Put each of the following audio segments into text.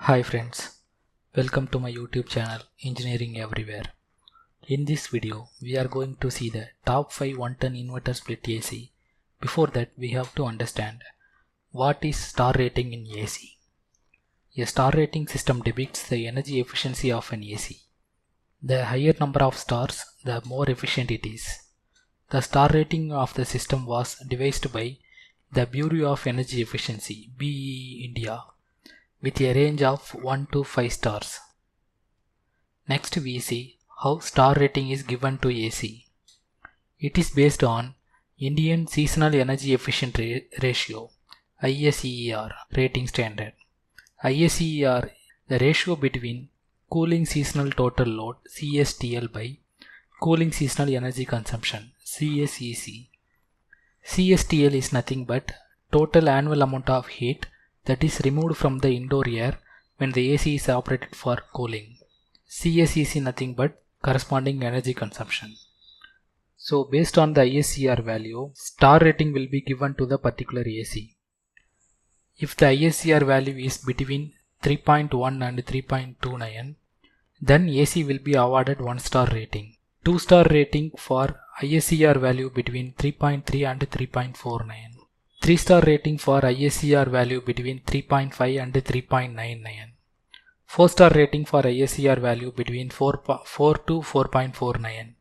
Hi friends, welcome to my YouTube channel Engineering Everywhere. In this video, we are going to see the top 5 110 inverter split AC. Before that, we have to understand what is star rating in AC. A star rating system depicts the energy efficiency of an AC. The higher number of stars, the more efficient it is. The star rating of the system was devised by the Bureau of Energy Efficiency (BEE) India with a range of 1 to 5 stars. Next we see how star rating is given to AC. It is based on Indian Seasonal Energy Efficient Ratio ISEER rating standard. ISEER, the ratio between cooling seasonal total load CSTL by cooling seasonal energy consumption CSEC. CSTL is nothing but total annual amount of heat that is removed from the indoor air when the AC is operated for cooling. CSEC nothing but corresponding energy consumption. So based on the ISER value, star rating will be given to the particular AC. If the ISER value is between 3.1 and 3.29, then AC will be awarded 1 star rating. 2 star rating for ISER value between 3.3 and 3.49. 3 star rating for ISER value between 3.5 and 3.99. 4 star rating for ISER value between 4 to 4.49.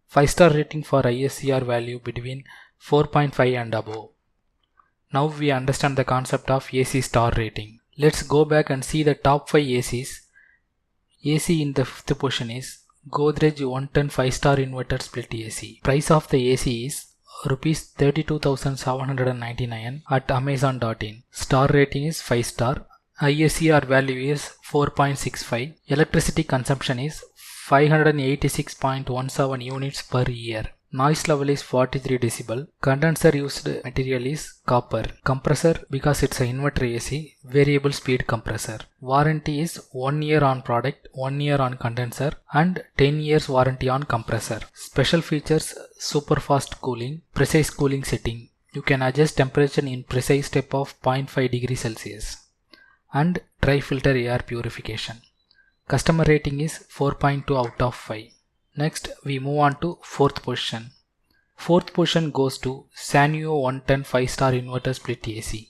5 star rating for ISER value between 4.5 and above. Now we understand the concept of AC star rating. Let's go back and see the top 5 ACs. AC in the 5th position is Godrej 110 5-star inverter split AC. Price of the AC is Rs 32,799 at Amazon.in. Star rating is 5 star. ISER value is 4.65. Electricity consumption is 586.17 units per year. Noise level is 43 decibel. Condenser used material is copper. Compressor, because it's an inverter AC, variable speed compressor. Warranty is 1 year on product, 1 year on condenser and 10 years warranty on compressor. Special features: super fast cooling, precise cooling setting. You can adjust temperature in precise step of 0.5 degrees Celsius. And dry filter air purification. Customer rating is 4.2 out of 5. Next we move on to 4th position. 4th position goes to Sanyo 110 5-star inverter split AC.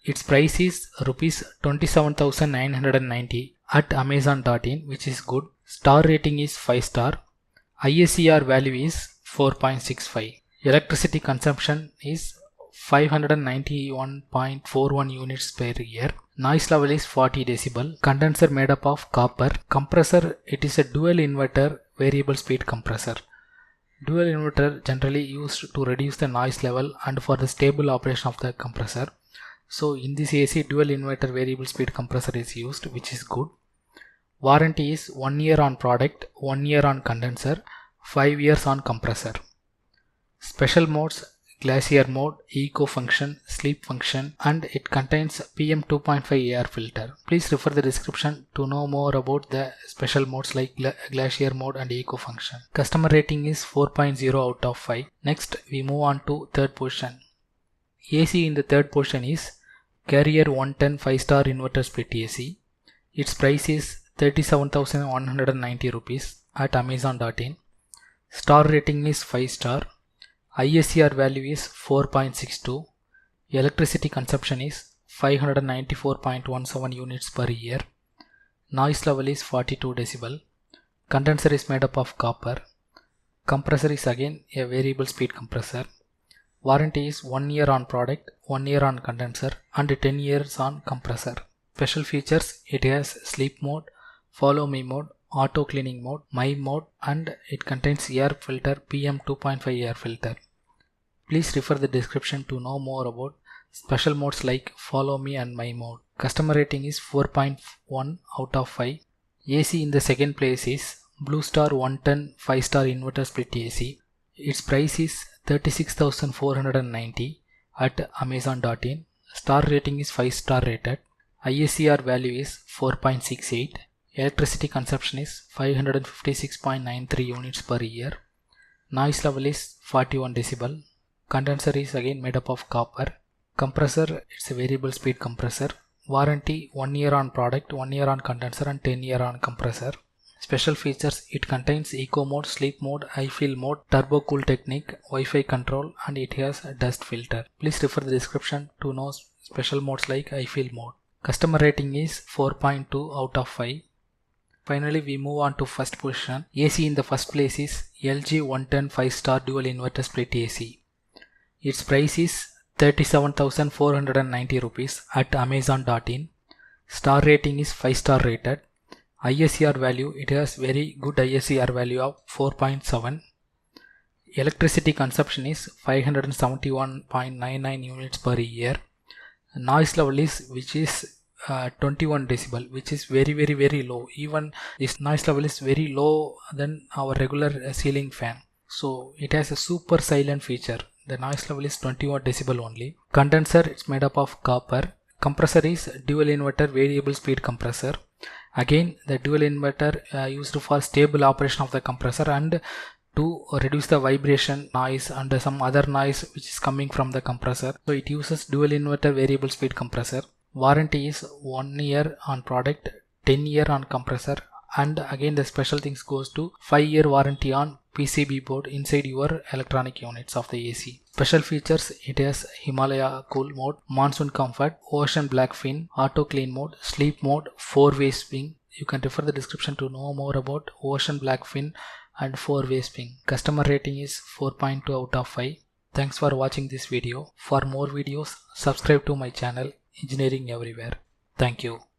Its price is Rs 27,990 at Amazon.in, which is good. Star rating is 5 star. ISER value is 4.65. Electricity consumption is 591.41 units per year. Noise level is 40 decibel. Condenser made up of copper. Compressor, it is a dual inverter variable speed compressor. Dual inverter generally used to reduce the noise level and for the stable operation of the compressor. So in this AC, dual inverter variable speed compressor is used, which is good. Warranty is 1 year on product, 1 year on condenser, 5 years on compressor. Special modes: glacier mode, eco function, sleep function, and it contains PM 2.5 air filter. Please refer the description to know more about the special modes like glacier mode and eco function. Customer rating is 4.0 out of 5. Next we move on to 3rd position. AC in the 3rd position is Carrier 110 5-star inverter split AC. Its price is 37,190 rupees at Amazon.in. Star rating is 5 star. ISER value is 4.62. Electricity consumption is 594.17 units per year. Noise level is 42 decibel. Condenser is made up of copper. Compressor is again a variable speed compressor. Warranty is 1 year on product, 1 year on condenser and 10 years on compressor. Special features: it has sleep mode, follow me mode, auto cleaning mode, my mode, and it contains air filter, PM 2.5 air filter. Please refer the description to know more about special modes like follow me and my mode. Customer rating is 4.1 out of 5. AC in the 2nd place is Blue Star 110 5-star inverter split AC. Its price is 36,490 at Amazon.in. Star rating is 5 star rated. ISER value is 4.68. Electricity consumption is 556.93 units per year. Noise level is 41 decibel. Condenser is again made up of copper. Compressor, it's a variable speed compressor. Warranty 1 year on product, 1 year on condenser and 10 year on compressor. Special features, it contains eco mode, sleep mode, high fill mode, turbo cool technique, Wi-Fi control, and it has a dust filter. Please refer the description to know special modes like high fill mode. Customer rating is 4.2 out of 5. Finally, we move on to first position. AC in the first place is LG 110 5-star dual inverter split AC. Its price is 37,490 rupees at amazon.in. Star rating is 5-star rated. ISCR value, it has very good ISCR value of 4.7. Electricity consumption is 571.99 units per year. Noise level is 21 decibel, which is very low. Even this noise level is very low than our regular ceiling fan. So it has a super silent feature. The noise level is 21 decibel only. Condenser, it's made up of copper. Compressor is dual inverter variable speed compressor. Again, the dual inverter used for stable operation of the compressor and to reduce the vibration noise and some other noise which is coming from the compressor. So it uses dual inverter variable speed compressor. Warranty is 1 year on product, 10 year on compressor, and again the special things goes to 5 year warranty on PCB board inside your electronic units of the AC. Special features, it has Himalaya cool mode, monsoon comfort, ocean black fin, auto clean mode, sleep mode, 4-way swing. You can refer the description to know more about ocean black fin and 4-way swing. Customer rating is 4.2 out of 5. Thanks for watching this video. For more videos, subscribe to my channel Engineering Everywhere. Thank you.